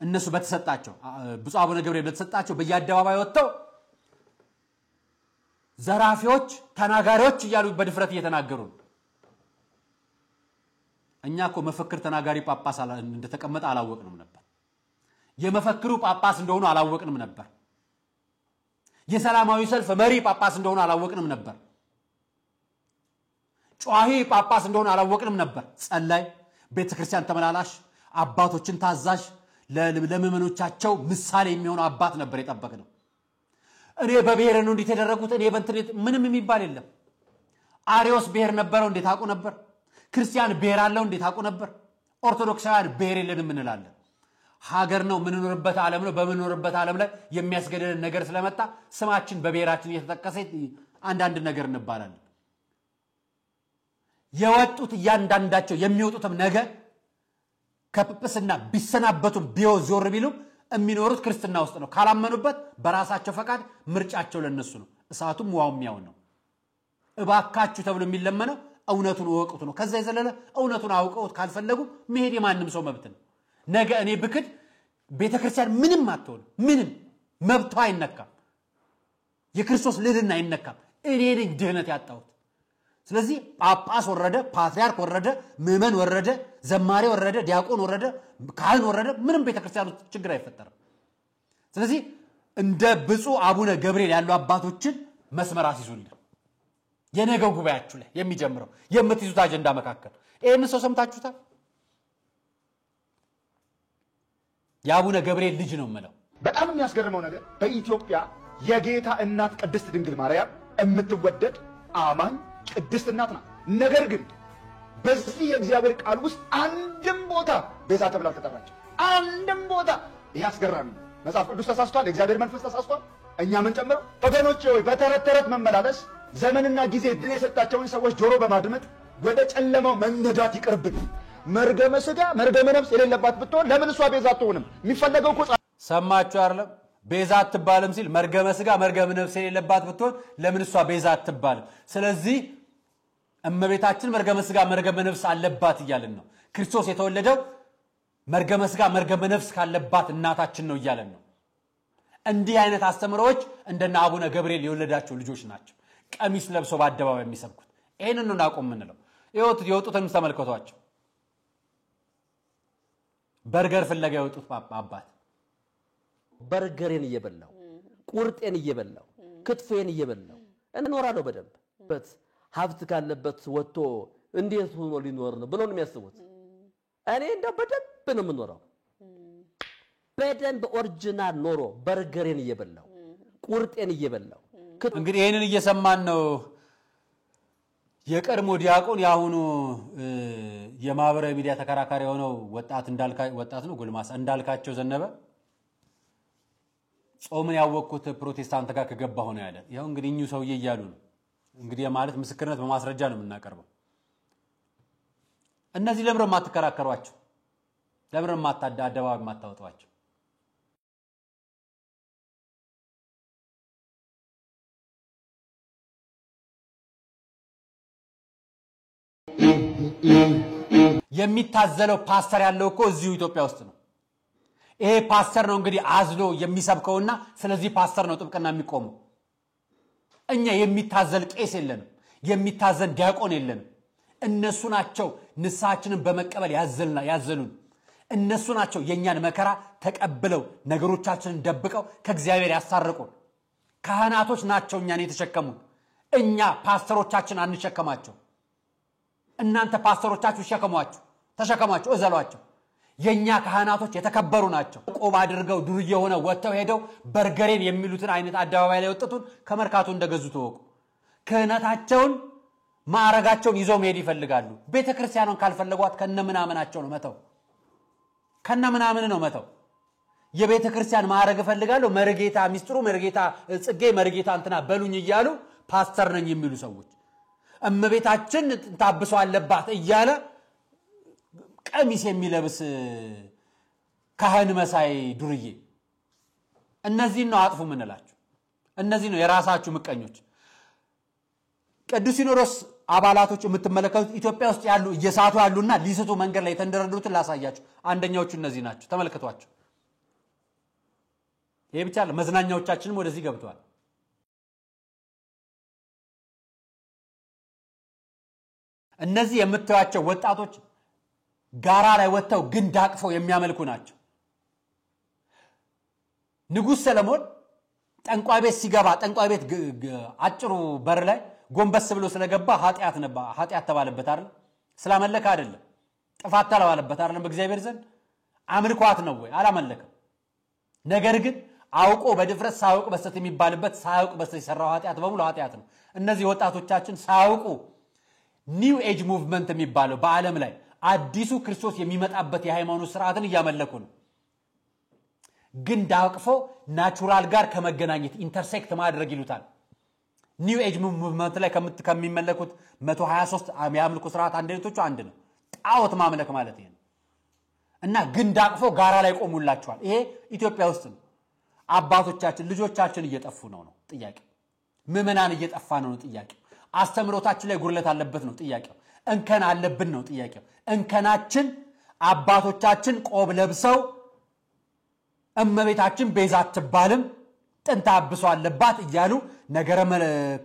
እነሱ በተሰጣቸው ብፁዕ አቡነ ገብርኤል በተሰጣቸው በየአደባባይ ወጥተው ዘራፊዎች ተናጋሪዎች እያሉ በድፍረት እየተናገሩ ነው። እኛ እኮ መፈክር ተናጋሪ ጳጳስ እንደተቀመጠ አላወቅንም ነበር። የመፈክሩ ጳጳስ እንደሆኑ አላወቅንም ነበር። የሰላማዊ ሰልፍ መሪ ጳጳስ እንደሆኑ አላወቅንም ነበር። ጨዋሂ ጳጳስ እንደሆኑ አላወቅንም ነበር። ጸላይ፣ ቤተክርስቲያን ተመላላሽ፣ አባቶችን ታዛዥ፣ ለምእመኖቻቸው ምሳሌ የሚሆኑ አባት ነበር የጠበቅነው። እኔ በብሔር ነው እንዴት ተደረጉት እኔ በእንትኔት ምንም የሚባል የለም። አሪዮስ ብሔር ነበረው እንዴት አቁ ነበር? ክርስቲያን ብሔር አለው እንዴት አቁ ነበር? ኦርቶዶክሳውያን ብሔር የለንም እንላለን። ሀገር ነው ምንኖርበት ዓለም ነው። በምንኖርበት ዓለም ላይ የሚያስገድለን ነገር ስለመጣ ስማችን በብሔራችን እየተጠቀሰ አንዳንድ ነገር እንባላለን። የወጡት እያንዳንዳቸው የሚወጡትም ነገር ከጵጵስና ቢሰናበቱም ቢዞር ቢሉም የሚኖሩት ክርስትና ውስጥ ነው። ካላመኑበት በራሳቸው ፈቃድ ምርጫቸው ለነሱ ነው። እሳቱም ውሃውም ያው ነው። እባካችሁ ተብሎ የሚለመነው እውነቱን ወቁት ነው። ከዛ የዘለለ እውነቱን አውቀውት ካልፈለጉ መሄድ የማንም ሰው መብት ነው። ነገ እኔ ብክድ ቤተክርስቲያን ምንም አትሆን፣ ምንም መብቷ አይነካም። የክርስቶስ ልዕልና አይነካም። እኔ ነኝ ድህነት ያጣሁት። ስለዚህ ጳጳስ ወረደ፣ ፓትርያርክ ወረደ፣ ምእመን ወረደ፣ ዘማሪ ወረደ፣ ዲያቆን ወረደ፣ ካህን ወረደ፣ ምንም ቤተክርስቲያን ውስጥ ችግር አይፈጠርም። ስለዚህ እንደ ብፁዕ አቡነ ገብርኤል ያሉ አባቶችን መስመር አስይዙልን። የነገው ጉባኤያችሁ ላይ የሚጀምረው የምትይዙት አጀንዳ መካከል ይሄን ሰው ሰምታችሁታል? የአቡነ ገብርኤል ልጅ ነው ማለት በጣም የሚያስገርመው ነገር በኢትዮጵያ የጌታ እናት ቅድስት ድንግል ማርያም የምትወደድ አማኝ ቅድስት እናት ናት። ነገር ግን በዚህ የእግዚአብሔር ቃል ውስጥ አንድም ቦታ ቤዛ ተብላ ተጠራች። አንድም ቦታ። ይሄ አስገራሚ ነው። መጽሐፍ ቅዱስ ተሳስቷል፣ የእግዚአብሔር መንፈስ ተሳስቷል። እኛ ምን ጨምረው ወገኖቼ ሆይ በተረት ተረት መመላለስ ዘመንና ጊዜ ድል የሰጣቸውን ሰዎች ጆሮ በማድመጥ ወደ ጨለማው መንዳት ይቅርብን። መርገመ ሥጋ መርገመ ነፍስ የሌለባት ብትሆን ለምን እሷ ቤዛ አትሆንም? የሚፈለገው እኮ ሰማችሁ አይደለም? ቤዛ አትባልም ሲል መርገመ ሥጋ መርገመ ነፍስ የሌለባት ብትሆን ለምን እሷ ቤዛ አትባልም? ስለዚህ እመቤታችን መርገመ ሥጋ መርገመ ነፍስ አለባት እያልን ነው። ክርስቶስ የተወለደው መርገመ ሥጋ መርገመ ነፍስ ካለባት እናታችን ነው እያልን ነው። እንዲህ አይነት አስተምሮዎች እንደና አቡነ ገብርኤል የወለዳቸው ልጆች ናቸው ቀሚስ ለብሰው በአደባባይ የሚሰብኩት። ይሄንን ነው እናቆም ምንለው። የወጡትን ተመልከቷቸው። በርገር ፍለጋ የወጡት አባት በርገሬን እየበላው ቁርጤን እየበላው ክትፎን እየበላው እንኖራለሁ በደንብ ሀብት ካለበት ወጥቶ እንዴት ሆኖ ሊኖር ነው ብለው ነው የሚያስቡት። እኔ እንደው በደንብ ነው የምኖረው፣ በደንብ ኦሪጂናል ኖሮ በርገሬን እየበላው ቁርጤን እየበላው። እንግዲህ ይሄንን እየሰማን ነው የቀድሞ ዲያቆን ያሁኑ የማህበራዊ ሚዲያ ተከራካሪ የሆነው ወጣት ነው ጎልማሳ እንዳልካቸው ዘነበ ጾምን ያወቅኩት ፕሮቴስታንት ጋር ከገባሁ ነው ያለ። ይሄው እንግዲህ እኙ ሰውዬ እያሉ ነው እንግዲህ ማለት ምስክርነት በማስረጃ ነው የምናቀርበው። እነዚህ ለምን ማትከራከሯቸው? ለምን ማታዳደባው ማታወጧቸው? የሚታዘለው ፓስተር ያለው እኮ እዚሁ ኢትዮጵያ ውስጥ ነው። ይሄ ፓስተር ነው እንግዲህ አዝሎ የሚሰብከውና ስለዚህ ፓስተር ነው ጥብቅና የሚቆመው። እኛ የሚታዘል ቄስ የለንም፣ የሚታዘን ዲያቆን የለንም። እነሱ ናቸው ንስሐችንን በመቀበል ያዘሉን። እነሱ ናቸው የኛን መከራ ተቀብለው ነገሮቻችንን ደብቀው ከእግዚአብሔር ያሳረቁን። ካህናቶች ናቸው እኛን የተሸከሙን። እኛ ፓስተሮቻችን አንሸከማቸው። እናንተ ፓስተሮቻችሁ ተሸከሟቸው እዘሏቸው። የኛ ካህናቶች የተከበሩ ናቸው። ቆብ አድርገው ዱርዬ ሆነ ወጥተው ሄደው በርገሬን የሚሉትን አይነት አደባባይ ላይ ወጥቱን ከመርካቶ እንደገዙ ተወቁ። ክህነታቸውን ማዕረጋቸውን ይዘው መሄድ ይፈልጋሉ። ቤተክርስቲያኑን ካልፈለጓት ከነምናምናቸው ነው መተው። ከነምናምን ነው መተው። የቤተክርስቲያን ማዕረግ ፈልጋለሁ መርጌታ ሚስጥሩ መርጌታ ጽጌ መርጌታ እንትና በሉኝ እያሉ ፓስተር ነኝ የሚሉ ሰዎች እመቤታችን ታብሶ አለባት እያለ ቀሚስ የሚለብስ ካህን መሳይ ዱርዬ። እነዚህ ነው አጥፉ ምንላችሁ። እነዚህ ነው የራሳችሁ ምቀኞች። ቅዱስ ሲኖዶስ አባላቶች የምትመለከቱት ኢትዮጵያ ውስጥ ያሉ እየሳቱ ያሉና ሊስቱ መንገድ ላይ ተንደረዱትን ላሳያችሁ። አንደኛዎቹ እነዚህ ናቸው፣ ተመልከቷቸው። ይሄ ብቻ አይደለም፣ መዝናኛዎቻችንም ወደዚህ ገብተዋል። እነዚህ የምታዩቸው ወጣቶች ጋራ ላይ ወጥተው ግንድ አቅፈው የሚያመልኩ ናቸው። ንጉስ ሰለሞን ጠንቋይ ቤት ሲገባ ጠንቋይ ቤት አጭሩ በር ላይ ጎንበስ ብሎ ስለገባ ኃጢአት ተባለበት አይደል? ስላመለከ አይደለም። ጥፋት ተባለበት አይደለም? በእግዚአብሔር ዘንድ አምልኳት ነው ወይ? አላመለከም። ነገር ግን አውቆ በድፍረት ሳያውቅ በስተት የሚባልበት ሳያውቅ በስተት የሰራው ኃጢአት በሙሉ ኃጢአት ነው። እነዚህ ወጣቶቻችን ሳያውቁ ኒው ኤጅ ሙቭመንት የሚባለው በዓለም ላይ አዲሱ ክርስቶስ የሚመጣበት የሃይማኖት ስርዓትን እያመለኩ ነው። ግን ዳቅፎ ናቹራል ጋር ከመገናኘት ኢንተርሴክት ማድረግ ይሉታል። ኒው ኤጅ ሙቭመንት ላይ ከሚመለኩት 123 የአምልኮ ስርዓት አንደኞቹ አንድ ነው። ጣዖት ማምለክ ማለት ይሄ ነው። እና ግን ዳቅፎ ጋራ ላይ ቆሙላቸዋል። ይሄ ኢትዮጵያ ውስጥ ነው። አባቶቻችን ልጆቻችን እየጠፉ ነው ጥያቄው። ምዕመናን እየጠፋ ነው ጥያቄው። አስተምሮታችን ላይ ጉድለት አለበት ነው ጥያቄው። እንከን አለብን ነው ጥያቄው። እንከናችን አባቶቻችን ቆብ ለብሰው እመቤታችን ቤዛ አትባልም ጥንታ አብሶ አለባት እያሉ ነገረ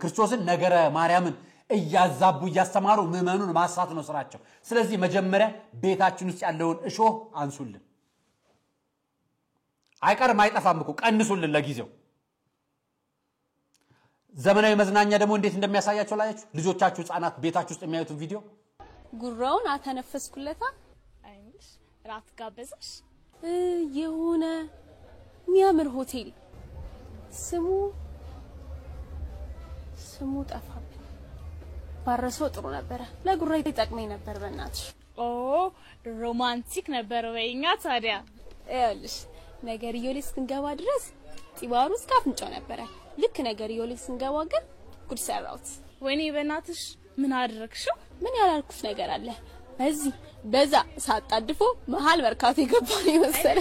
ክርስቶስን ነገረ ማርያምን እያዛቡ እያስተማሩ ምዕመኑን ማሳት ነው ስራቸው። ስለዚህ መጀመሪያ ቤታችን ውስጥ ያለውን እሾህ አንሱልን። አይቀርም አይጠፋም እኮ ቀንሱልን ለጊዜው። ዘመናዊ መዝናኛ ደግሞ እንዴት እንደሚያሳያቸው ላያችሁ ልጆቻችሁ ህፃናት ቤታችሁ ውስጥ የሚያዩት ቪዲዮ ጉራውን አተነፈስኩለታ አይምሽ ራት ጋበዘሽ የሆነ የሚያምር ሆቴል ስሙ ጠፋብኝ ባረሰው ጥሩ ነበር ለጉራይ ተጠቅመኝ ነበር በእናትሽ ሮማንቲክ ነበር ወይኛ ታዲያ አይልሽ ነገር ይወልስ እንገባ ድረስ ጢባሩ እስካፍንጫው ነበር ልክ ነገር ይወልስ እንገባ ግን ጉድ ሰራውት ወይኔ በእናትሽ ምን አደረክሽው ምን ያላልኩት ነገር አለ በዚህ በዛ ሳጣድፎ መሃል በርካታ ይገባል ይመስል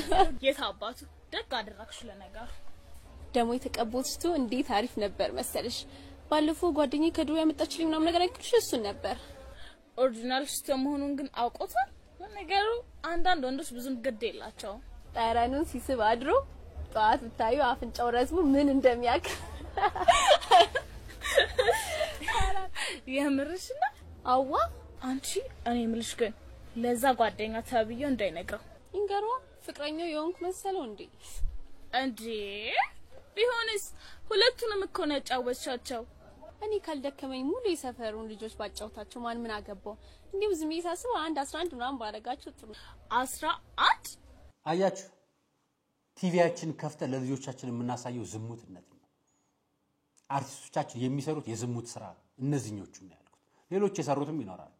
የታባቱ ደግ አደረክሽ ለነገር ደሞ የተቀቦትስቱ እንዴት አሪፍ ነበር መሰልሽ ባለፈው ጓደኛዬ ከዱር ያመጣችልኝ ምናምን ነገር አይክልሽ እሱን ነበር ኦሪጂናል መሆኑን ግን አውቆታል ለነገሩ አንዳንድ ወንዶች ብዙም ግድ የላቸው ጠረኑን ሲስብ አድሮ ጧት ብታዩ አፍንጫው ረዝሙ ምን እንደሚያክ የምርሽና አዋ አንቺ እኔ ምልሽ ግን ለዛ ጓደኛ ተብየው እንዳይነግረው እንገሯ ፍቅረኛው የሆንኩ መሰለው እንዴ ቢሆንስ ሁለቱንም እኮ ነው ያጫወቻቸው እኔ ካልደከመኝ ሙሉ የሰፈሩን ልጆች ባጫውታቸው ማን ምን አገባው እንዴው ዝም ይሳስብ 11 ምናምን ባረጋቸው ጥሩ 11 አያችሁ ቲቪያችን ከፍተ ለልጆቻችን የምናሳየው ዝሙትነት ነው አርቲስቶቻችን የሚሰሩት የዝሙት ስራ እነዚህኞቹ ነው ያልኩት ሌሎች የሰሩትም ይኖራሉ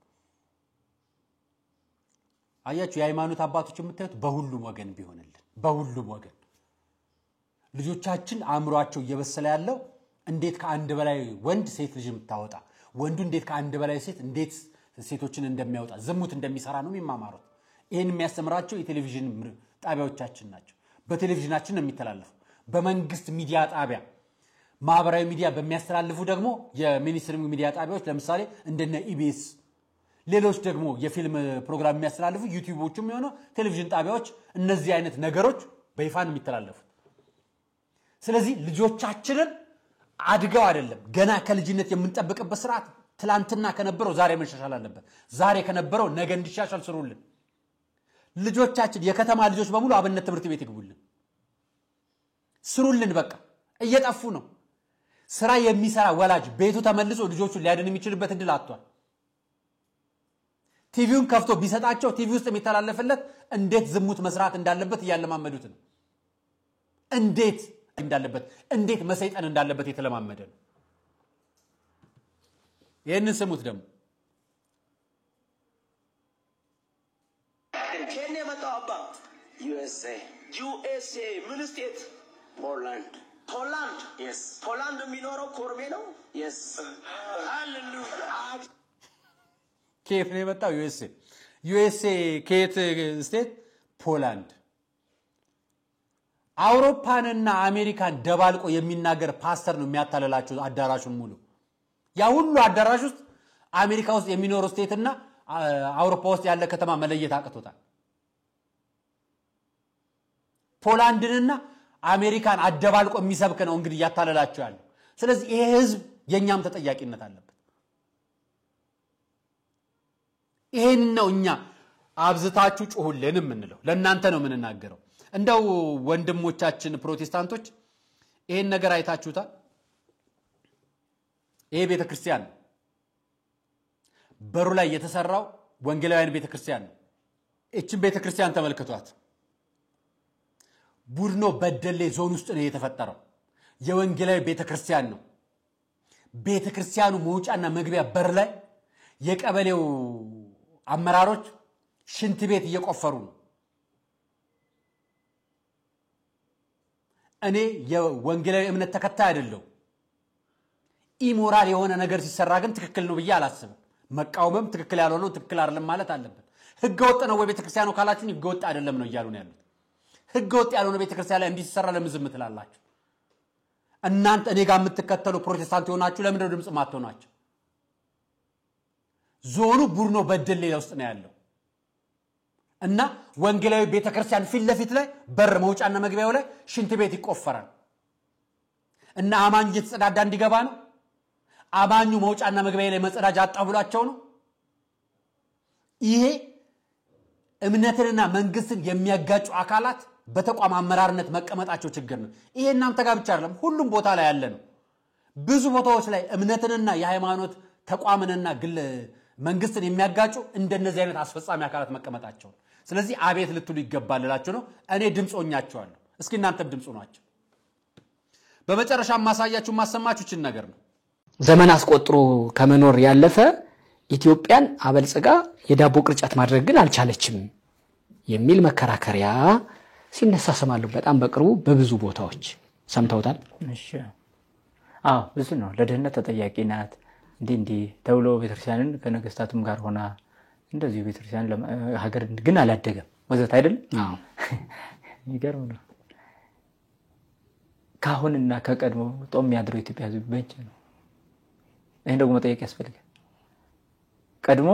አያችሁ የሃይማኖት አባቶች የምታዩት በሁሉም ወገን ቢሆንልን በሁሉም ወገን ልጆቻችን አእምሮአቸው እየበሰለ ያለው እንዴት ከአንድ በላይ ወንድ ሴት ልጅ የምታወጣ ወንዱ እንዴት ከአንድ በላይ ሴት እንዴት ሴቶችን እንደሚያወጣ ዝሙት እንደሚሰራ ነው የሚማማሩት ይሄን የሚያስተምራቸው የቴሌቪዥን ጣቢያዎቻችን ናቸው በቴሌቪዥናችን ነው የሚተላለፉ በመንግስት ሚዲያ ጣቢያ ማህበራዊ ሚዲያ በሚያስተላልፉ ደግሞ የሚኒስትሪ ሚዲያ ጣቢያዎች ለምሳሌ እንደነ ኢቢኤስ ሌሎች ደግሞ የፊልም ፕሮግራም የሚያስተላልፉ ዩቲዩቦችም የሆነ ቴሌቪዥን ጣቢያዎች እነዚህ አይነት ነገሮች በይፋን የሚተላለፉ ስለዚህ ልጆቻችንን አድገው አይደለም ገና ከልጅነት የምንጠብቅበት ስርዓት ትላንትና ከነበረው ዛሬ መሻሻል አለበት ዛሬ ከነበረው ነገ እንዲሻሻል ስሩልን ልጆቻችን የከተማ ልጆች በሙሉ አብነት ትምህርት ቤት ይግቡልን ስሩልን በቃ እየጠፉ ነው ስራ የሚሰራ ወላጅ ቤቱ ተመልሶ ልጆቹን ሊያድን የሚችልበት እድል አጥቷል ቲቪውን ከፍቶ ቢሰጣቸው ቲቪ ውስጥ የሚተላለፍለት እንዴት ዝሙት መስራት እንዳለበት ያለማመዱት ነው እንዴት እንዳለበት እንዴት መሰይጣን እንዳለበት የተለማመደ ነው ይሄንን ስሙት ደግሞ ከኔ መጣው አባ USA ምን ስቴት ፖላንድ yes ፖላንድ የሚኖረው ኮርሜ ነው yes ሃሌሉያ ከየት ነው የመጣው USA ከየት ስቴት ፖላንድ አውሮፓንና አሜሪካን ደባልቆ የሚናገር ፓስተር ነው የሚያታለላቸው አዳራሹን ሙሉ ያ ሁሉ አዳራሽ ውስጥ አሜሪካ ውስጥ የሚኖር ስቴትና አውሮፓ ውስጥ ያለ ከተማ መለየት አቅቶታል ፖላንድንና አሜሪካን አደባልቆ የሚሰብክ ነው እንግዲህ ያታለላቸው ያለው ስለዚህ ይሄ ህዝብ የኛም ተጠያቂነት አለበት ይሄን ነው እኛ አብዝታችሁ ጮሁልን የምንለው ለእናንተ ነው የምንናገረው እንደው ወንድሞቻችን ፕሮቴስታንቶች ይሄን ነገር አይታችሁታል ይሄ ቤተክርስቲያን በሩ ላይ የተሰራው ወንጌላውያን ቤተክርስቲያን ነው እቺን ቤተክርስቲያን ተመልክቷት ቡድኖ በደሌ ዞን ውስጥ ነው የተፈጠረው የወንጌላዊ ቤተክርስቲያን ነው ቤተክርስቲያኑ መውጫና መግቢያ በር ላይ የቀበሌው አመራሮች ሽንት ቤት እየቆፈሩ ነው እኔ የወንጌላዊ እምነት ተከታይ አይደለም ኢሞራል የሆነ ነገር ሲሰራ ግን ትክክል ነው ብዬ አላስብም መቃወምም ትክክል ያልሆነው ትክክል አይደለም ማለት አለበት ህገወጥ ነው ወይ ቤተክርስቲያኑ ካላችሁኝ ህገወጥ አይደለም ነው እያሉ ነው ያሉት ህገወጥ ያልሆነ ቤተክርስቲያን ላይ እንዲሰራ ለምን ዝም ትላላችሁ እናንተ እኔ ጋር የምትከተሉ ፕሮቴስታንት ሆናችሁ ለምን ነው ድምጽ ማትሆናችሁ ዞኑ ቡርኖ በደሌ ውስጥ ነው ያለው እና ወንጌላዊ ቤተክርስቲያን ፊት ለፊት ላይ በር መውጫና መግቢያው ላይ ሽንት ቤት ይቆፈራል እና አማኝ እየተጸዳዳ እንዲገባ ነው አማኙ መውጫና መግቢያ ላይ መጸዳጃ አጣብሏቸው ነው ይሄ እምነትንና መንግስትን የሚያጋጩ አካላት በተቋም አመራርነት መቀመጣቸው ችግር ነው ይሄ እናንተ ጋር ብቻ አይደለም ሁሉም ቦታ ላይ ያለ ነው ብዙ ቦታዎች ላይ እምነትንና የሃይማኖት ተቋምንና ግል መንግስትን የሚያጋጩ እንደነዚህ አይነት አስፈጻሚ አካላት መቀመጣቸው ስለዚህ አቤት ልትሉ ይገባል እላችሁ ነው እኔ ድምጾኛቸዋለሁ እስኪ እናንተም ድምጹ ናቸው በመጨረሻ ማሳያችሁ ማሰማችሁችን ነገር ነው ዘመን አስቆጥሮ ከመኖር ያለፈ ኢትዮጵያን አበልጽጋ የዳቦ ቅርጫት ማድረግ ግን አልቻለችም የሚል መከራከሪያ ሲነሳ ሰማለሁ በጣም በቅርቡ በብዙ ቦታዎች ሰምተውታል እሺ ብዙ ነው ለደህንነት ተጠያቂ ናት እንዴ ተብሎ ቤተክርስቲያንን ከነገስታቱም ጋር ሆና እንደዚህ ቤተክርስቲያን ሀገር ግን አላደገም ወዘተ አይደል ይገርም ነው ካሁንና ከቀድሞ ጦም ያድረው ኢትዮጵያ ህዝብ በእንጭ ነው ይሄን ደግሞ መጠየቅ ያስፈልጋል ቀድሞ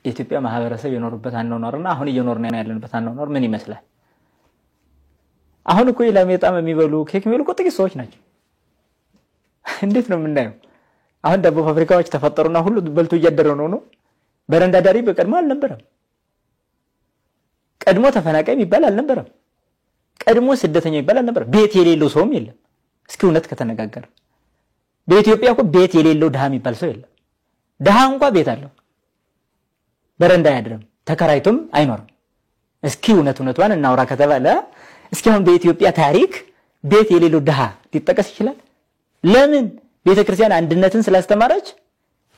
የኢትዮጵያ ማህበረሰብ የኖርበት አኗኗርና አሁን እየኖርና ያለንበት አኗኗር ምን ይመስላል አሁን እኮ ለሜጣም የሚበሉ ኬክ የሚበሉ ጥቂት ሰዎች ናቸው እንዴት ነው የምናየው አሁን ዳቦ ፋብሪካዎች ተፈጠሩና ሁሉ በልቶ እያደረው ነው በረንዳ ዳሪ በቀድሞ አልነበረም ቀድሞ ተፈናቃይ የሚባል አልነበረም ቀድሞ ስደተኛ የሚባል አልነበረም ቤት የሌለው ሰውም የለም እስኪ እውነት ከተነጋገረ በኢትዮጵያ እኮ ቤት የሌለው ድሃ የሚባል ሰው የለም ድሃ እንኳን ቤት አለው በረንዳ ያድርም ተከራይቶም አይኖርም እስኪ እውነቱን እናውራ ከተባለ እስኪ አሁን በኢትዮጵያ ታሪክ ቤት የሌለው ድሃ ሊጠቀስ ይችላል ለምን ቤተክርስቲያን አንድነትን ስላስተማረች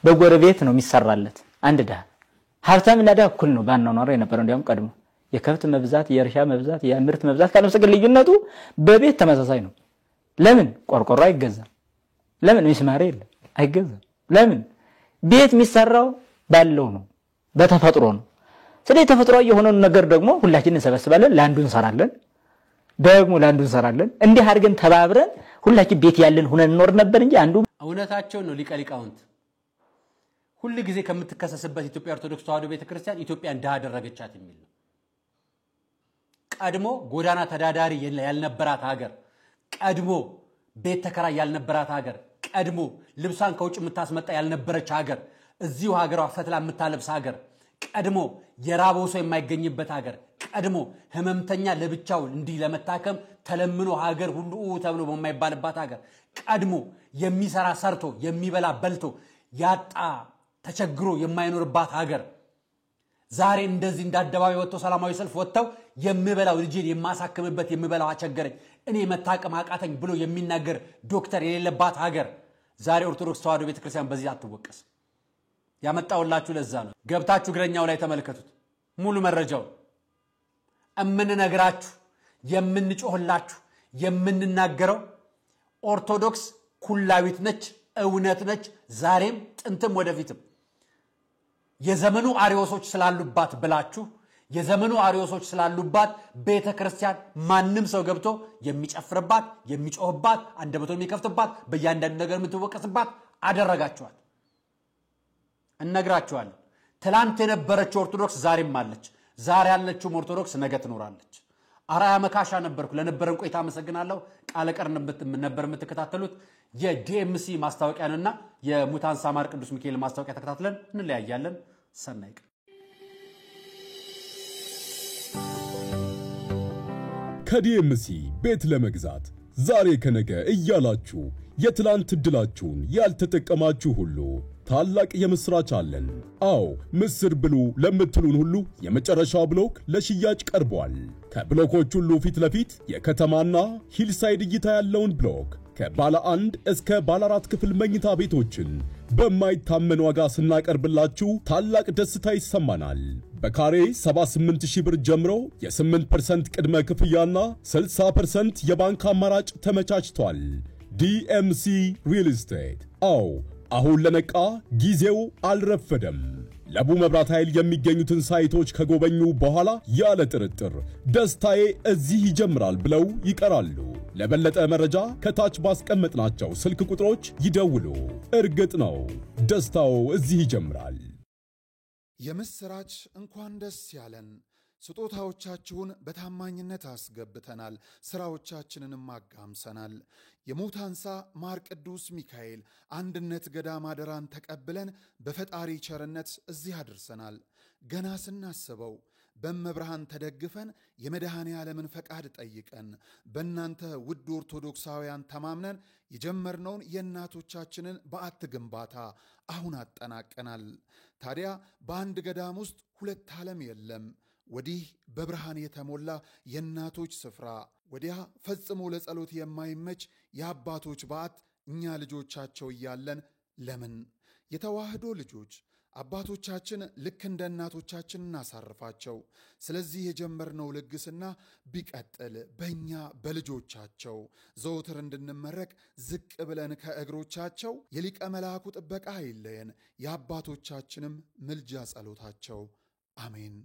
በጎረቤት ነው የሚሰራለት አንድ ድሃ ሀብታምና ድሃ እኩል ነው ባናኖር የነበረው እንዲያውም ቀድሞ የከብት መብዛት የእርሻ መብዛት የምርት መብዛት ካልመስገር ልዩነቱ በቤት ተመሳሳይ ነው ለምን ቆርቆሮ አይገዛም ለምን ሚስማር የለም አይገዛም ለምን ቤት የሚሰራው ባለው ነው በተፈጥሮ ነው ስለዚህ ተፈጥሮ የሆነው ነገር ደግሞ ሁላችንን እንሰበስባለን ለአንዱ እንሰራለን ደግሞ ለአንዱ እንሰራለን እንዲህ አድርገን ተባብረን ሁላችን ቤት ያለን ሆነን ኖር ነበር እንጂ አንዱ እውነታቸው ነው ሊቃውንት ሁሉ ጊዜ ከምትከሰስበት ኢትዮጵያ ኦርቶዶክስ ተዋሕዶ ቤተክርስቲያን ኢትዮጵያን ዳህ አደረገቻት የሚል ነው ቀድሞ ጎዳና ተዳዳሪ ያልነበራት ሀገር ቀድሞ ቤት ተከራይ ያልነበራት ሀገር ቀድሞ ልብሳን ከውጭ የምታስመጣ ያልነበረች ሀገር እዚሁ ሀገሯ ፈትላ የምታለብስ ሀገር ቀድሞ የራበው ሰው የማይገኝበት ሀገር ቀድሞ ህመምተኛ ለብቻው እንዲህ ለመታከም ተለምኖ ሀገር ሁሉ ተብሎ በማይባልባት ሀገር ቀድሞ የሚሰራ ሰርቶ የሚበላ በልቶ ያጣ ተቸግሮ የማይኖርባት ሀገር ዛሬ እንደዚህ እንዳደባባይ ወጥቶ ሰላማዊ ሰልፍ ወጥተው የምበላው ልጅን የማሳከምበት የምበላው አቸገረኝ እኔ መታቀም አቃተኝ ብሎ የሚናገር ዶክተር የሌለባት ሀገር ዛሬ ኦርቶዶክስ ተዋሕዶ ቤተክርስቲያን በዚህ አትወቀስ ያመጣውላችሁ ለዛ ነው ገብታችሁ ግረኛው ላይ ተመልከቱት ሙሉ መረጃው እምንነግራችሁ የምንጮህላችሁ የምንናገረው ኦርቶዶክስ ኩላዊት ነች እውነት ነች ዛሬም ጥንትም ወደፊትም የዘመኑ አሪዮሶች ስላሉባት ብላችሁ የዘመኑ አሪዮሶች ስላሉባት ቤተክርስቲያን ማንንም ሰው ገብቶ የሚጨፍርባት የሚጮህባት አንደበቱን የሚከፍትባት በእያንዳንዱ ነገር የምትወቀስባት አደረጋችኋል እነግራችኋለን ትላንት የነበረችው ኦርቶዶክስ ዛሬም አለች ዛሬ ያለችው ኦርቶዶክስ ነገ ትኖራለች አራያ መካሻ ነበርኩ ለነበረን ቆይታ አመሰግናለሁ ቃለ ቀርን ነበር የምትከታተሉት የዲኤምሲ ማስታወቂያንና የሙታን ሳማር ቅዱስ ሚካኤል ማስታወቂያ ተከታትለን እንለያያለን ሰናይቅ ከዲኤምሲ ቤት ለመግዛት ዛሬ ከነገ እያላችሁ የትላንት እድላችሁን ያልተጠቀማችሁ ሁሉ ታላቅ የምስራች አለን አዎ ምስር ብሉ ለምትሉን ሁሉ የመጨረሻው ብሎክ ለሽያጭ ቀርቧል ከብሎኮች ሁሉ ፊት ለፊት የከተማና ሂልሳይድ እይታ ያለውን ብሎክ ከባለ 1 እስከ ባለ 4 ክፍል መኝታ ቤቶችን በማይታመን ዋጋ ስናቀርብላችሁ ታላቅ ደስታ ይሰማናል በካሬ 78000 ብር ጀምሮ የ8% ቅድመ ክፍያና 60% የባንክ አማራጭ ተመቻችቷል ዲኤምሲ ሪል ስቴት አዎ አሁን ለነቃ ጊዜው አልረፈደም ለቡ መብራት ኃይል የሚገኙትን ሳይቶች ከጎበኙ በኋላ ያለ ጥርጥር ደስታዬ እዚህ ይጀምራል ብለው ይቀራሉ ለበለጠ መረጃ ከታች ባስቀመጥናቸው ስልክ ቁጥሮች ይደውሉ እርግጥ ነው ደስታው እዚህ ይጀምራል የምስራች እንኳን ደስ ያለን ስጦታዎቻችሁን በታማኝነት አስገብተናል ስራዎቻችንንም አጋምሰናል የሙታንሳ ማር ቅዱስ ሚካኤል አንድነት ገዳም አደራን ተቀብለን በፈጣሪ ቸርነት እዚህ አድርሰናል ገና ስናስበው በመብርሃን ተደግፈን የመድኃኔ ዓለምን ፈቃድ ጠይቀን በእናንተ ውድ ኦርቶዶክሳውያን ተማምነን የጀመርነውን የእናቶቻችንን በዓት ግንባታ አሁን አጠናቀናል። ታዲያ በአንድ ገዳም ውስጥ ሁለት ዓለም የለም። ወዲህ በብርሃን የተሞላ የእናቶች ስፍራ፣ ወዲያ ፈጽሞ ለጸሎት የማይመች የአባቶች በዓት እኛ ልጆቻቸው እያለን ለምን የተዋህዶ ልጆች አባቶቻችን ልክ እንደ እናቶቻችን እናሳርፋቸው። ስለዚህ የጀመርነው ልግስና ቢቀጥል በእኛ በልጆቻቸው ዘወትር እንድንመረቅ ዝቅ ብለን ከእግሮቻቸው የሊቀ መልአኩ ጥበቃ አይለየን፣ የአባቶቻችንም ምልጃ ጸሎታቸው አሜን።